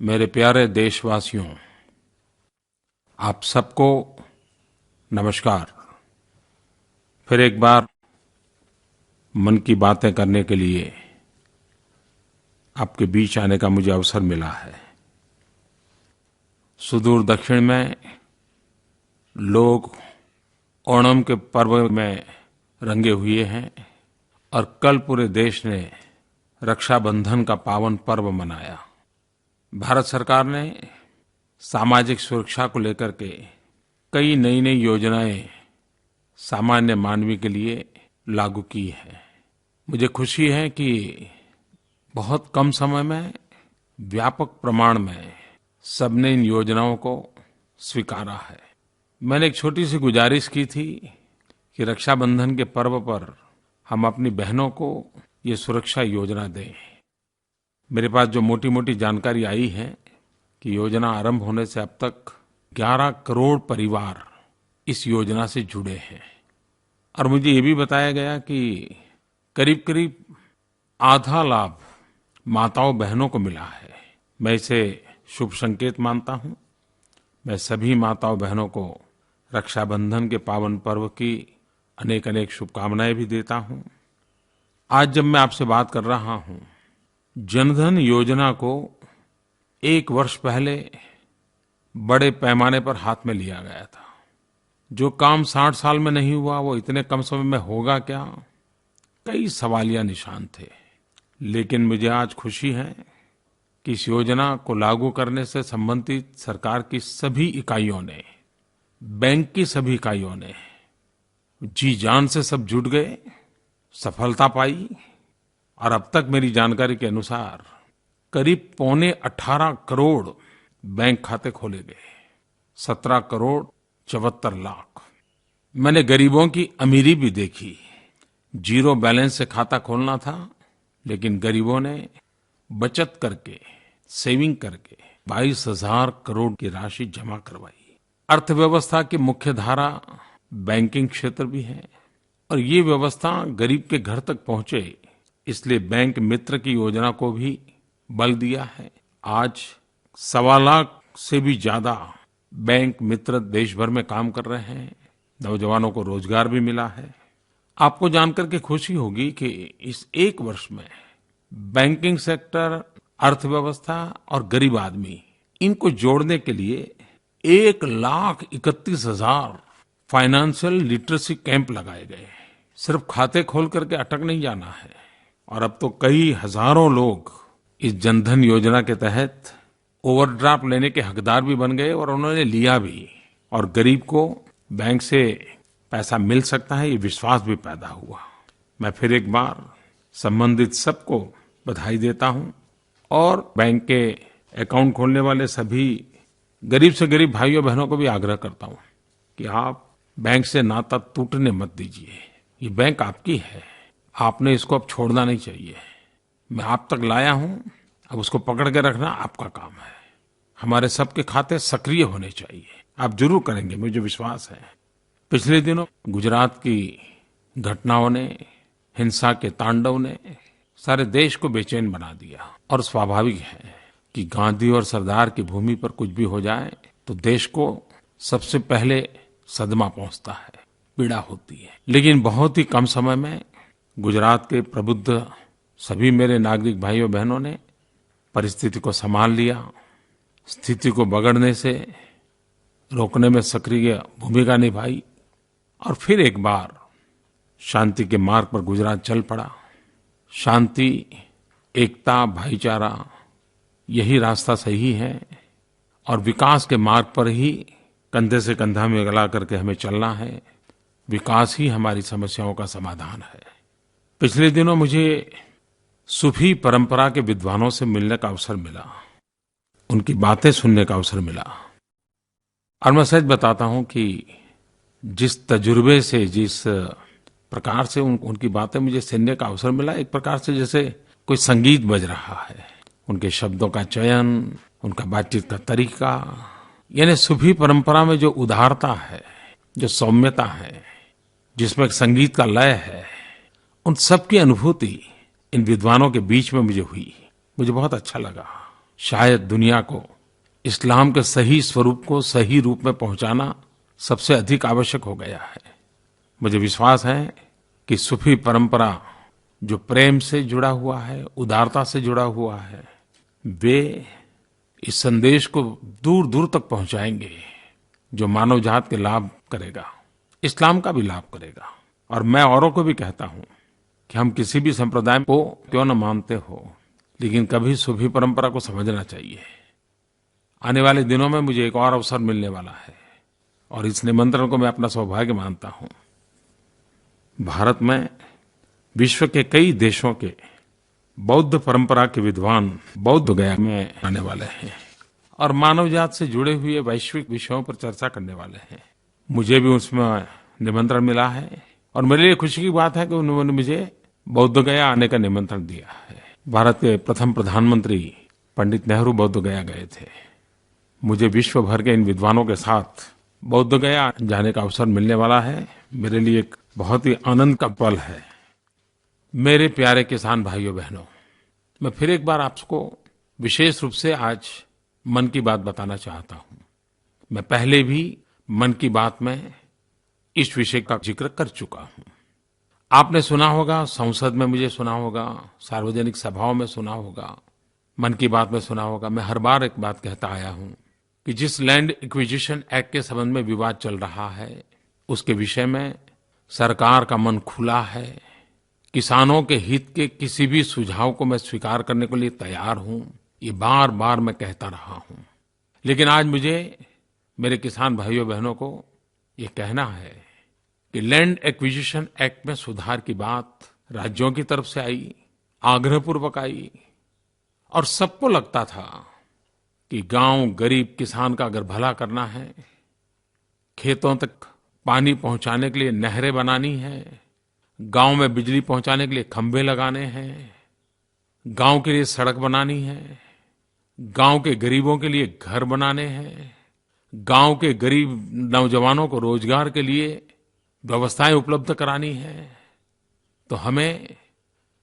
मेरे प्यारे देशवासियों, आप सबको नमस्कार। फिर एक बार मन की बातें करने के लिए आपके बीच आने का मुझे अवसर मिला है। सुदूर दक्षिण में लोग ओणम के पर्व में रंगे हुए हैं और कल पूरे देश ने रक्षाबंधन का पावन पर्व मनाया। भारत सरकार ने सामाजिक सुरक्षा को लेकर के कई नई नई योजनाएं सामान्य मानवी के लिए लागू की है। मुझे खुशी है कि बहुत कम समय में व्यापक प्रमाण में सबने इन योजनाओं को स्वीकारा है। मैंने एक छोटी सी गुजारिश की थी कि रक्षाबंधन के पर्व पर हम अपनी बहनों को ये सुरक्षा योजना दें। मेरे पास जो मोटी-मोटी जानकारी आई है कि योजना आरंभ होने से अब तक 11 करोड़ परिवार इस योजना से जुड़े हैं और मुझे ये भी बताया गया कि करीब-करीब आधा लाभ माताओं बहनों को मिला है। मैं इसे शुभ संकेत मानता हूँ। मैं सभी माताओं बहनों को रक्षाबंधन के पावन पर्व की अनेक-अनेक शुभकामनाएं भी देता हूँ। आज जब मैं आपसे बात कर रहा हूँ, जनधन योजना को 1 वर्ष पहले बड़े पैमाने पर हाथ में लिया गया था। जो काम 60 साल में नहीं हुआ वो इतने कम समय में होगा क्या? कई सवालिया निशान थे। लेकिन मुझे आज खुशी है कि इस योजना को लागू करने से संबंधित सरकार की सभी इकाइयों ने, बैंक की सभी इकाइयों ने जी जान से सब जुट गए, सफलता पाई और अब तक मेरी जानकारी के अनुसार करीब 18 करोड़ बैंक खाते खोले गए। 17 करोड़ 74 लाख। मैंने गरीबों की अमीरी भी देखी। जीरो बैलेंस से खाता खोलना था, लेकिन गरीबों ने बचत करके, सेविंग करके 22,000 करोड़ की राशि जमा करवाई। अर्थव्यवस्था की मुख्य धारा बैंकिंग क्षेत्र भी है और ये व्यवस्था गरीब के घर तक पहुंचे, इसलिए बैंक मित्र की योजना को भी बल दिया है। आज 1.25 लाख से भी ज्यादा बैंक मित्र देश भर में काम कर रहे हैं। नौजवानों को रोजगार भी मिला है। आपको जानकर के खुशी होगी कि इस 1 वर्ष में बैंकिंग सेक्टर, अर्थव्यवस्था और गरीब आदमी, इनको जोड़ने के लिए 1,31,000 फाइनेंशियल लिटरेसी कैंप लगाए गए। सिर्फ खाते खोल करके अटक नहीं जाना है। और अब तो कई हजारों लोग इस जनधन योजना के तहत ओवरड्राफ्ट लेने के हकदार भी बन गए और उन्होंने लिया भी। और गरीब को बैंक से पैसा मिल सकता है, ये विश्वास भी पैदा हुआ। मैं फिर एक बार संबंधित सबको बधाई देता हूँ और बैंक के अकाउंट खोलने वाले सभी गरीब से गरीब भाइयों बहनों को भी आग्रह करता हूँ कि आप बैंक से नाता टूटने मत दीजिए। ये बैंक आपकी है, आपने इसको अब छोड़ना नहीं चाहिए। मैं आप तक लाया हूँ, अब उसको पकड़ के रखना आपका काम है। हमारे सबके खाते सक्रिय होने चाहिए। आप जरूर करेंगे, मुझे विश्वास है। पिछले दिनों गुजरात की घटनाओं ने, हिंसा के तांडव ने सारे देश को बेचैन बना दिया और स्वाभाविक है कि गांधी और सरदार की भूमि पर कुछ भी हो जाए तो देश को सबसे पहले सदमा पहुंचता है, पीड़ा होती है। लेकिन बहुत ही कम समय में गुजरात के प्रबुद्ध सभी मेरे नागरिक भाइयों बहनों ने परिस्थिति को संभाल लिया, स्थिति को बिगड़ने से रोकने में सक्रिय भूमिका निभाई और फिर एक बार शांति के मार्ग पर गुजरात चल पड़ा। शांति, एकता, भाईचारा, यही रास्ता सही है और विकास के मार्ग पर ही कंधे से कंधा मिला करके हमें चलना है। विकास ही हमारी समस्याओं का समाधान है। पिछले दिनों मुझे सूफी परंपरा के विद्वानों से मिलने का अवसर मिला, उनकी बातें सुनने का अवसर मिला और मैं सच बताता हूं कि जिस तजुर्बे से, जिस प्रकार से उनकी बातें मुझे सुनने का अवसर मिला, एक प्रकार से जैसे कोई संगीत बज रहा है। उनके शब्दों का चयन, उनका बातचीत का तरीका, यानी सूफी परंपरा में जो उदारता है, जो सौम्यता है, जिसमें एक संगीत का लय है, उन सब की अनुभूति इन विद्वानों के बीच में मुझे हुई। मुझे बहुत अच्छा लगा। शायद दुनिया को इस्लाम के सही स्वरूप को सही रूप में पहुंचाना सबसे अधिक आवश्यक हो गया है। मुझे विश्वास है कि सूफी परंपरा जो प्रेम से जुड़ा हुआ है, उदारता से जुड़ा हुआ है, वे इस संदेश को दूर दूर तक पहुंचाएंगे जो मानव जात के लाभ करेगा, इस्लाम का भी लाभ करेगा। और मैं औरों को भी कहता हूं कि हम किसी भी संप्रदाय को क्यों न मानते हो, लेकिन कभी सूफी परंपरा को समझना चाहिए। आने वाले दिनों में मुझे एक और अवसर मिलने वाला है और इस निमंत्रण को मैं अपना सौभाग्य मानता हूं। भारत में विश्व के कई देशों के बौद्ध परंपरा के विद्वान बौद्ध गया में आने वाले हैं और मानव जात से जुड़े हुए वैश्विक विषयों पर चर्चा करने वाले हैं। मुझे भी उसमें निमंत्रण मिला है और मेरे लिए खुशी की बात है कि उन्होंने मुझे बौद्ध गया आने का निमंत्रण दिया है। भारत के प्रथम प्रधानमंत्री पंडित नेहरू बौद्ध गया गए थे। मुझे विश्व भर के इन विद्वानों के साथ बौद्ध गया जाने का अवसर मिलने वाला है। मेरे लिए एक बहुत ही आनंद का पल है। मेरे प्यारे किसान भाइयों बहनों, मैं फिर एक बार आपको विशेष रूप से आज मन की बात बताना चाहता हूं। मैं पहले भी मन की बात में इस विषय का जिक्र कर चुका हूं। आपने सुना होगा, संसद में मुझे सुना होगा, सार्वजनिक सभाओं में सुना होगा, मन की बात में सुना होगा। मैं हर बार एक बात कहता आया हूं कि जिस लैंड एक्विजिशन एक्ट के संबंध में विवाद चल रहा है, उसके विषय में सरकार का मन खुला है। किसानों के हित के किसी भी सुझाव को मैं स्वीकार करने के लिए तैयार हूं। ये बार बार मैं कहता रहा हूं, लेकिन आज मुझे मेरे किसान भाइयों बहनों को ये कहना है कि लैंड एक्विजिशन एक्ट में सुधार की बात राज्यों की तरफ से आई, आग्रहपूर्वक आई और सबको लगता था कि गांव गरीब किसान का अगर भला करना है, खेतों तक पानी पहुंचाने के लिए नहरें बनानी है, गांव में बिजली पहुंचाने के लिए खंभे लगाने हैं, गांव के लिए सड़क बनानी है, गांव के गरीबों के लिए घर बनाने हैं, गांव के गरीब नौजवानों को रोजगार के लिए व्यवस्थाएं उपलब्ध करानी है, तो हमें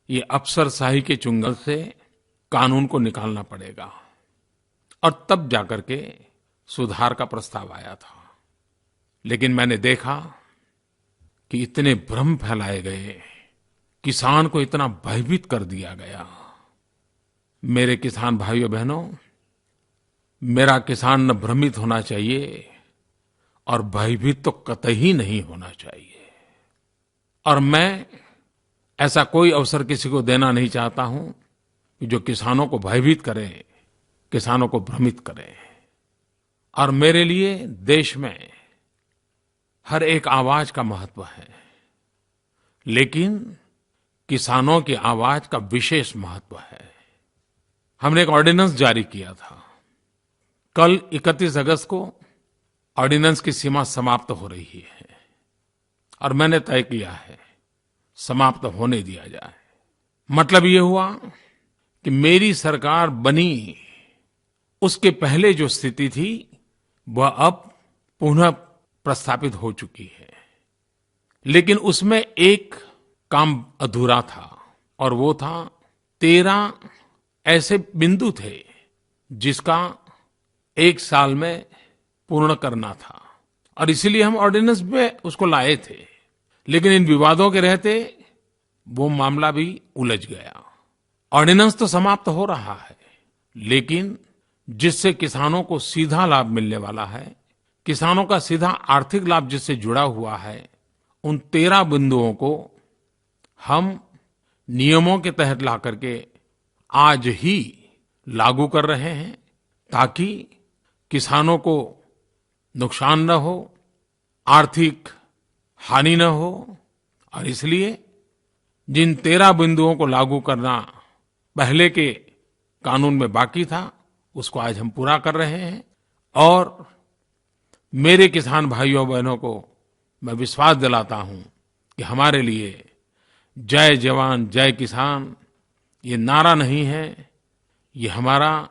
ये अफसरशाही के चुंगल से कानून को निकालना पड़ेगा। और तब जाकर के सुधार का प्रस्ताव आया था। लेकिन मैंने देखा कि इतने भ्रम फैलाए गए, किसान को इतना भयभीत कर दिया गया। मेरे किसान भाइयों बहनों, मेरा किसान न भ्रमित होना चाहिए और भयभीत तो कतई नहीं होना चाहिए। और मैं ऐसा कोई अवसर किसी को देना नहीं चाहता हूं कि जो किसानों को भयभीत करे, किसानों को भ्रमित करे। और मेरे लिए देश में हर एक आवाज का महत्व है, लेकिन किसानों की आवाज का विशेष महत्व है। हमने एक ऑर्डिनेंस जारी किया था। कल 31 अगस्त को ऑर्डिनेंस की सीमा समाप्त हो रही है और मैंने तय किया है समाप्त होने दिया जाए। मतलब ये हुआ कि मेरी सरकार बनी उसके पहले जो स्थिति थी वह अब पुनः प्रस्थापित हो चुकी है। लेकिन उसमें एक काम अधूरा था और वो था 13 ऐसे बिंदु थे जिसका 1 साल में पूर्ण करना था और इसीलिए हम ऑर्डिनेंस में उसको लाए थे। लेकिन इन विवादों के रहते वो मामला भी उलझ गया। ऑर्डिनेंस तो समाप्त हो रहा है, लेकिन जिससे किसानों को सीधा लाभ मिलने वाला है, किसानों का सीधा आर्थिक लाभ जिससे जुड़ा हुआ है, उन 13 बिंदुओं को हम नियमों के तहत ला करके आज ही लागू कर रहे हैं ताकि किसानों को नुकसान न हो, आर्थिक हानि न हो। और इसलिए जिन 13 बिंदुओं को लागू करना पहले के कानून में बाकी था, उसको आज हम पूरा कर रहे हैं। और मेरे किसान भाइयों बहनों को मैं विश्वास दिलाता हूं कि हमारे लिए जय जवान जय किसान ये नारा नहीं है, ये हमारा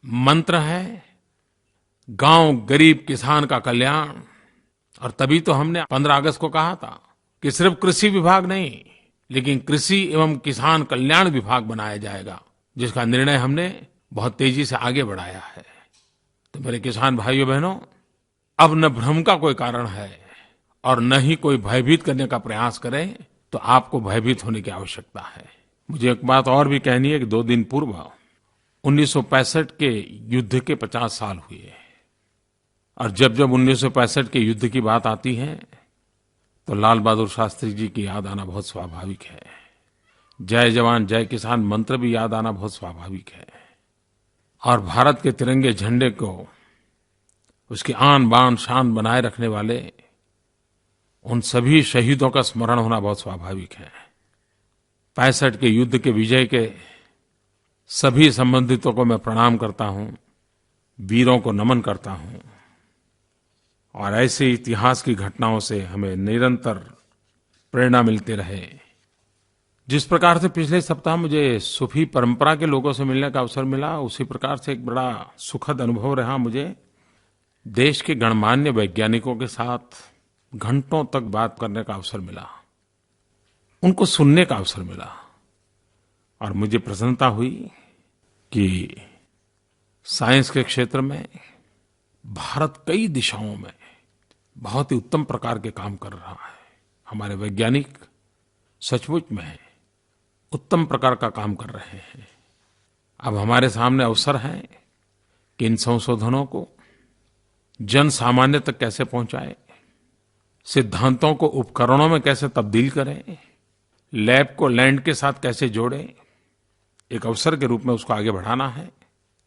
मंत्र है। गांव गरीब किसान का कल्याण। और तभी तो हमने 15 अगस्त को कहा था कि सिर्फ कृषि विभाग नहीं, लेकिन कृषि एवं किसान कल्याण विभाग बनाया जाएगा, जिसका निर्णय हमने बहुत तेजी से आगे बढ़ाया है। तो मेरे किसान भाइयों बहनों, अब न भ्रम का कोई कारण है और न ही कोई भयभीत करने का प्रयास करे तो आपको भयभीत होने की आवश्यकता है। मुझे एक बात और भी कहनी है कि 2 दिन पूर्व 1965 के युद्ध के 50 साल हुए और जब जब 1965 के युद्ध की बात आती है तो लाल बहादुर शास्त्री जी की याद आना बहुत स्वाभाविक है। जय जवान जय किसान मंत्र भी याद आना बहुत स्वाभाविक है। और भारत के तिरंगे झंडे को उसकी आन बान शान बनाए रखने वाले उन सभी शहीदों का स्मरण होना बहुत स्वाभाविक है। 65 के युद्ध के विजय के सभी संबंधितों को मैं प्रणाम करता हूँ, वीरों को नमन करता हूँ और ऐसे इतिहास की घटनाओं से हमें निरंतर प्रेरणा मिलती रहे। जिस प्रकार से पिछले सप्ताह मुझे सूफी परंपरा के लोगों से मिलने का अवसर मिला, उसी प्रकार से एक बड़ा सुखद अनुभव रहा मुझे देश के गणमान्य वैज्ञानिकों के साथ घंटों तक बात करने का अवसर मिला, उनको सुनने का अवसर मिला और मुझे प्रसन्नता हुई कि साइंस के क्षेत्र में भारत कई दिशाओं में बहुत ही उत्तम प्रकार के काम कर रहा है। हमारे वैज्ञानिक सचमुच में उत्तम प्रकार का काम कर रहे हैं। अब हमारे सामने अवसर है कि इन संशोधनों को जन सामान्य तक कैसे पहुंचाएं, सिद्धांतों को उपकरणों में कैसे तब्दील करें, लैब को लैंड के साथ कैसे जोड़ें, एक अवसर के रूप में उसको आगे बढ़ाना है।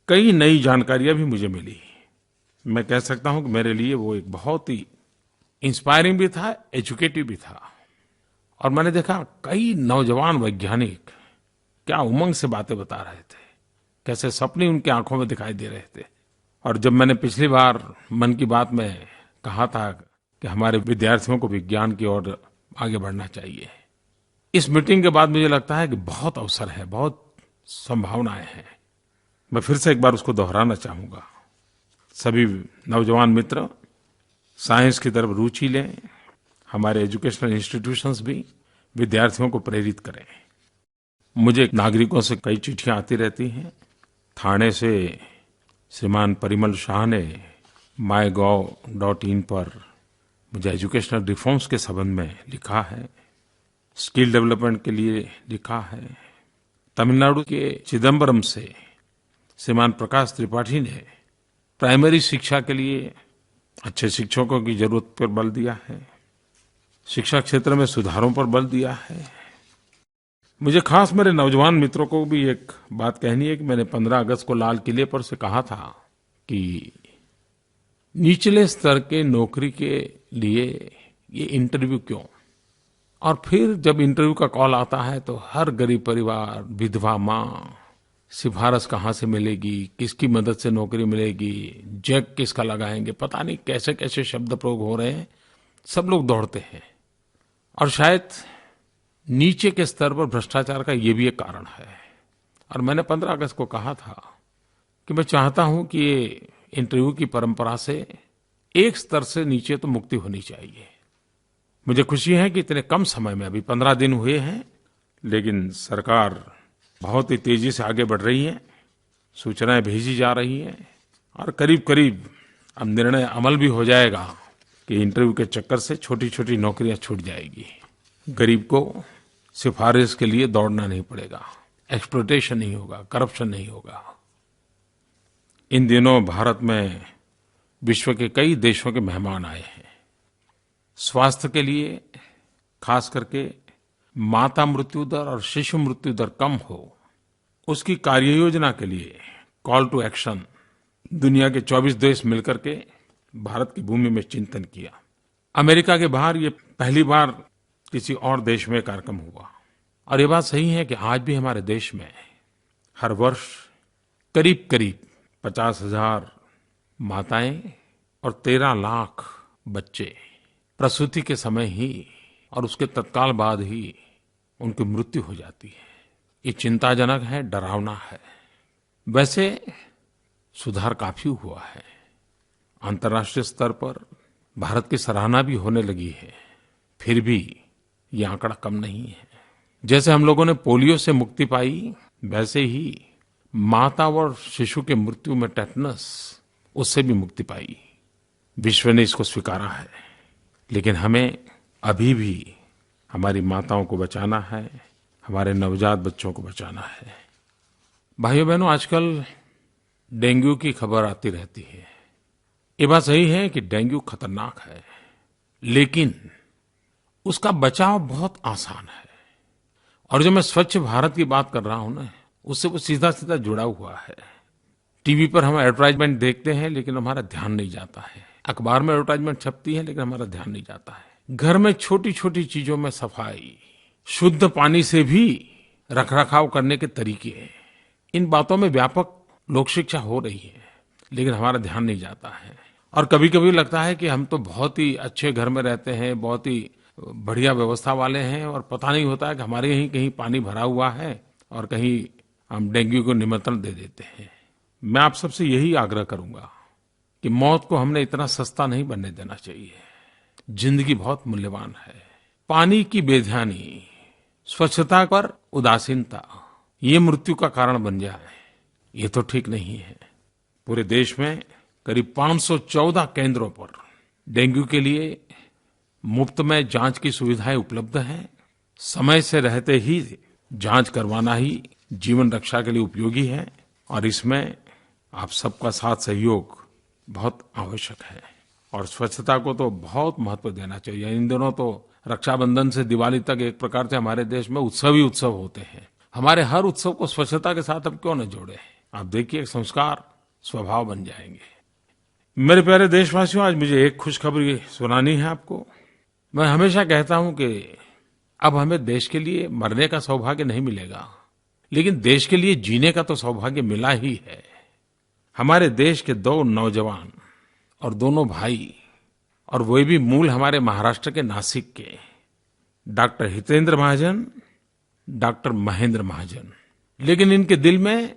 कई नई जानकारियां भी मुझे मिली। मैं कह सकता हूं कि मेरे लिए वो एक बहुत ही इंस्पायरिंग भी था, एजुकेटिव भी था। और मैंने देखा कई नौजवान वैज्ञानिक क्या उमंग से बातें बता रहे थे, कैसे सपने उनकी आंखों में दिखाई दे रहे थे। और जब मैंने पिछली बार मन की बात में कहा था कि हमारे विद्यार्थियों को विज्ञान की ओर आगे बढ़ना चाहिए, इस मीटिंग के बाद मुझे लगता है कि बहुत अवसर है, बहुत संभावनाएं हैं। मैं फिर से एक बार उसको दोहराना चाहूंगा। सभी नौजवान मित्र साइंस की तरफ रुचि लें, हमारे एजुकेशनल इंस्टीट्यूशंस भी विद्यार्थियों को प्रेरित करें। मुझे नागरिकों से कई चिट्ठियां आती रहती हैं। ठाणे से श्रीमान परिमल शाह ने mygov.in पर मुझे एजुकेशनल रिफॉर्म्स के संबंध में लिखा है, स्किल डेवलपमेंट के लिए लिखा है। तमिलनाडु के चिदम्बरम से श्रीमान प्रकाश त्रिपाठी ने प्राइमरी शिक्षा के लिए अच्छे शिक्षकों की जरूरत पर बल दिया है, शिक्षा क्षेत्र में सुधारों पर बल दिया है। मुझे खास मेरे नौजवान मित्रों को भी एक बात कहनी है कि मैंने 15 अगस्त को लाल किले पर से कहा था कि निचले स्तर के नौकरी के लिए ये इंटरव्यू क्यों, और फिर जब इंटरव्यू का कॉल आता है तो हर गरीब परिवार, विधवा माँ, सिफारिश कहाँ से मिलेगी, किसकी मदद से नौकरी मिलेगी, जग किसका लगाएंगे, पता नहीं कैसे कैसे शब्द प्रयोग हो रहे हैं। सब लोग दौड़ते हैं और शायद नीचे के स्तर पर भ्रष्टाचार का ये भी एक कारण है। और मैंने 15 अगस्त को कहा था कि मैं चाहता हूं कि ये इंटरव्यू की परंपरा से एक स्तर से नीचे तो मुक्ति होनी चाहिए। मुझे खुशी है कि इतने कम समय में, अभी 15 दिन हुए हैं, लेकिन सरकार बहुत ही तेजी से आगे बढ़ रही है, सूचनाएं भेजी जा रही हैं और करीब करीब अब निर्णय अमल भी हो जाएगा कि इंटरव्यू के चक्कर से छोटी छोटी नौकरियां छूट जाएगी। गरीब को सिफारिश के लिए दौड़ना नहीं पड़ेगा, एक्सप्लॉयटेशन नहीं होगा, करप्शन नहीं होगा। इन दिनों भारत में विश्व के कई देशों के मेहमान आए हैं। स्वास्थ्य के लिए, खास करके माता मृत्यु दर और शिशु मृत्यु दर कम हो, उसकी कार्य योजना के लिए कॉल टू एक्शन दुनिया के 24 देश मिलकर के भारत की भूमि में चिंतन किया। अमेरिका के बाहर ये पहली बार किसी और देश में कार्यक्रम हुआ। और ये बात सही है कि आज भी हमारे देश में हर वर्ष करीब करीब 50,000 माताएं और 13 लाख बच्चे प्रसूति के समय ही और उसके तत्काल बाद ही उनकी मृत्यु हो जाती है। ये चिंताजनक है, डरावना है। वैसे सुधार काफी हुआ है। अंतर्राष्ट्रीय स्तर पर भारत की सराहना भी होने लगी है। फिर भी ये आंकड़ा कम नहीं है। जैसे हम लोगों ने पोलियो से मुक्ति पाई, वैसे ही माता और शिशु के मृत्यु में टेटनस, उससे भी मुक्ति पाई। विश्व ने इसको स्वीकारा है, लेकिन हमें अभी भी हमारी माताओं को बचाना है, हमारे नवजात बच्चों को बचाना है। भाइयों बहनों, आजकल डेंगू की खबर आती रहती है। ये बात सही है कि डेंगू खतरनाक है, लेकिन उसका बचाव बहुत आसान है। और जो मैं स्वच्छ भारत की बात कर रहा हूं ना, उससे वो सीधा सीधा जुड़ा हुआ है। टीवी पर हम एडवर्टाइजमेंट देखते हैं, लेकिन हमारा ध्यान नहीं जाता है। अखबार में एडवर्टाइजमेंट छपती है, लेकिन हमारा ध्यान नहीं जाता है। घर में छोटी छोटी चीजों में सफाई, शुद्ध पानी से भी रखरखाव करने के तरीके, इन बातों में व्यापक लोक शिक्षा हो रही है, लेकिन हमारा ध्यान नहीं जाता है। और कभी कभी लगता है कि हम तो बहुत ही अच्छे घर में रहते हैं, बहुत ही बढ़िया व्यवस्था वाले हैं, और पता नहीं होता है कि हमारे यहीं कहीं पानी भरा हुआ है और कहीं हम डेंगू को निमंत्रण दे देते हैं। मैं आप सबसे यही आग्रह करूंगा कि मौत को हमने इतना सस्ता नहीं बनने देना चाहिए। जिंदगी बहुत मूल्यवान है। पानी की बेध्यानी, स्वच्छता पर उदासीनता, ये मृत्यु का कारण बन जाए, ये तो ठीक नहीं है। पूरे देश में करीब 514 केंद्रों पर डेंगू के लिए मुफ्त में जांच की सुविधाएं उपलब्ध हैं। समय से रहते ही जांच करवाना ही जीवन रक्षा के लिए उपयोगी है, और इसमें आप सबका साथ सहयोग बहुत आवश्यक है। और स्वच्छता को तो बहुत महत्व देना चाहिए। इन दिनों तो रक्षाबंधन से दिवाली तक एक प्रकार से हमारे देश में उत्सव ही उत्सव होते हैं। हमारे हर उत्सव को स्वच्छता के साथ अब क्यों न जोड़े? आप देखिए, संस्कार स्वभाव बन जाएंगे। मेरे प्यारे देशवासियों, आज मुझे एक खुशखबरी सुनानी है आपको। मैं हमेशा कहता हूं कि अब हमें देश के लिए मरने का सौभाग्य नहीं मिलेगा, लेकिन देश के लिए जीने का तो सौभाग्य मिला ही है। हमारे देश के 2 नौजवान और दोनों भाई, और वो भी मूल हमारे महाराष्ट्र के नासिक के, डॉक्टर हितेंद्र महाजन, डॉक्टर महेंद्र महाजन, लेकिन इनके दिल में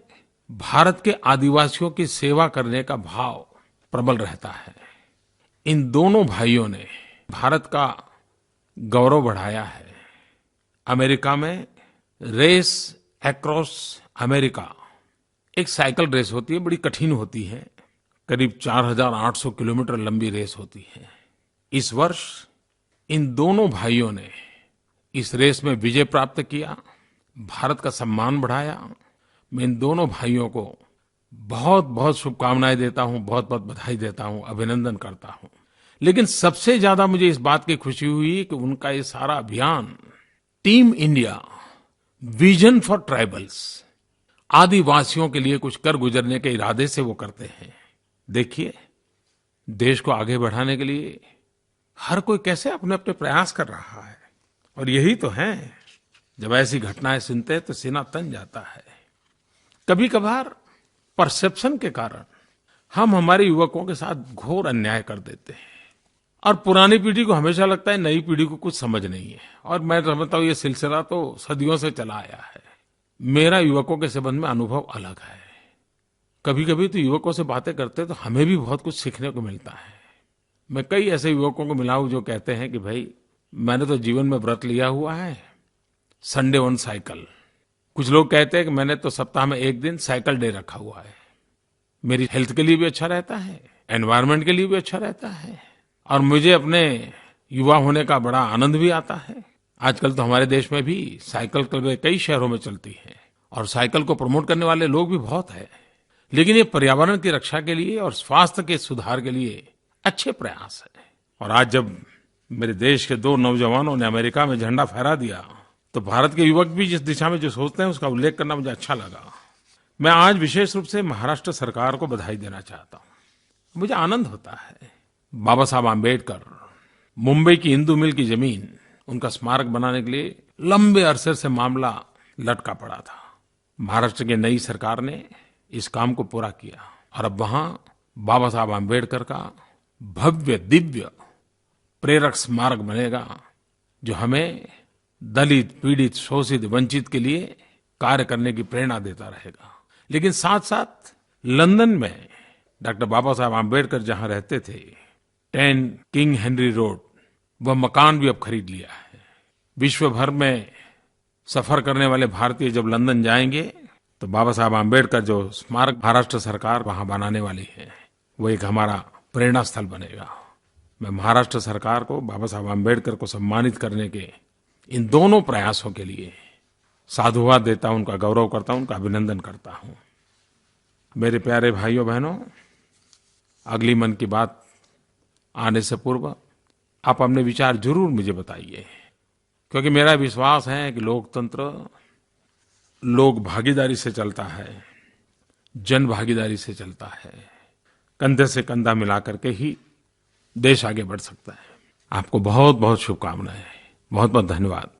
भारत के आदिवासियों की सेवा करने का भाव प्रबल रहता है। इन दोनों भाइयों ने भारत का गौरव बढ़ाया है। अमेरिका में रेस अक्रॉस अमेरिका, एक साइकिल रेस होती है, बड़ी कठिन होती है, करीब 4800 किलोमीटर लंबी रेस होती है। इस वर्ष इन दोनों भाइयों ने इस रेस में विजय प्राप्त किया, भारत का सम्मान बढ़ाया। मैं इन दोनों भाइयों को बहुत बहुत शुभकामनाएं देता हूं, बहुत बहुत बधाई देता हूं, अभिनंदन करता हूं। लेकिन सबसे ज्यादा मुझे इस बात की खुशी हुई कि उनका ये सारा अभियान team India, vision for tribals, आदिवासियों के लिए कुछ कर गुजरने के इरादे से वो करते हैं। देखिए, देश को आगे बढ़ाने के लिए हर कोई कैसे अपने अपने प्रयास कर रहा है, और यही तो है, जब ऐसी घटनाएं सुनते हैं तो सीना तन जाता है। कभी कभार परसेप्शन के कारण हम हमारे युवकों के साथ घोर अन्याय कर देते हैं, और पुरानी पीढ़ी को हमेशा लगता है नई पीढ़ी को कुछ समझ नहीं है। और मैं समझता हूं ये सिलसिला तो सदियों से चला आया है। मेरा युवकों के संबंध में अनुभव अलग है। कभी कभी तो युवकों से बातें करते तो हमें भी बहुत कुछ सीखने को मिलता है। मैं कई ऐसे युवकों को मिला हूं जो कहते हैं कि भाई, मैंने तो जीवन में व्रत लिया हुआ है, संडे ऑन साइकिल। कुछ लोग कहते हैं कि मैंने तो सप्ताह में एक दिन साइकिल डे रखा हुआ है। मेरी हेल्थ के लिए भी अच्छा रहता है, एनवायरनमेंट के लिए भी अच्छा रहता है, और मुझे अपने युवा होने का बड़ा आनंद भी आता है। आजकल तो हमारे देश में भी साइकिल क्लबें कई शहरों में चलती हैं, और साइकिल को प्रमोट करने वाले लोग भी बहुत हैं। लेकिन ये पर्यावरण की रक्षा के लिए और स्वास्थ्य के सुधार के लिए अच्छे प्रयास है। और आज जब मेरे देश के 2 नौजवानों ने अमेरिका में झंडा फहरा दिया, तो भारत के युवक भी जिस दिशा में जो सोचते हैं उसका उल्लेख करना मुझे अच्छा लगा। मैं आज विशेष रूप से महाराष्ट्र सरकार को बधाई देना चाहता हूं। मुझे आनंद होता है, बाबा साहब आम्बेडकर, मुंबई की इंदू मिल की जमीन, उनका स्मारक बनाने के लिए लंबे अरसे से मामला लटका पड़ा था। महाराष्ट्र की नई सरकार ने इस काम को पूरा किया, और अब वहां बाबा साहब आम्बेडकर का भव्य दिव्य प्रेरक स्मारक बनेगा, जो हमें दलित, पीड़ित, शोषित, वंचित के लिए कार्य करने की प्रेरणा देता रहेगा। लेकिन साथ साथ लंदन में डॉक्टर बाबा साहब आम्बेडकर जहां रहते थे, 10 किंग हेनरी रोड, वह मकान भी अब खरीद लिया है। विश्व भर में सफर करने वाले भारतीय जब लंदन जाएंगे तो बाबा साहब आम्बेडकर जो स्मारक महाराष्ट्र सरकार वहाँ बनाने वाली है, वो एक हमारा प्रेरणा स्थल बनेगा। मैं महाराष्ट्र सरकार को बाबा साहब आम्बेडकर को सम्मानित करने के इन दोनों प्रयासों के लिए साधुवाद देता हूँ, उनका गौरव करता हूँ, उनका अभिनंदन करता हूँ। मेरे प्यारे भाइयों बहनों, अगली मन की बात आने से पूर्व आप अपने विचार जरूर मुझे बताइए, क्योंकि मेरा विश्वास है कि लोकतंत्र लोक भागीदारी से चलता है, जन भागीदारी से चलता है। कंधे से कंधा मिला करके ही देश आगे बढ़ सकता है। आपको बहुत बहुत शुभकामनाएं। बहुत बहुत धन्यवाद।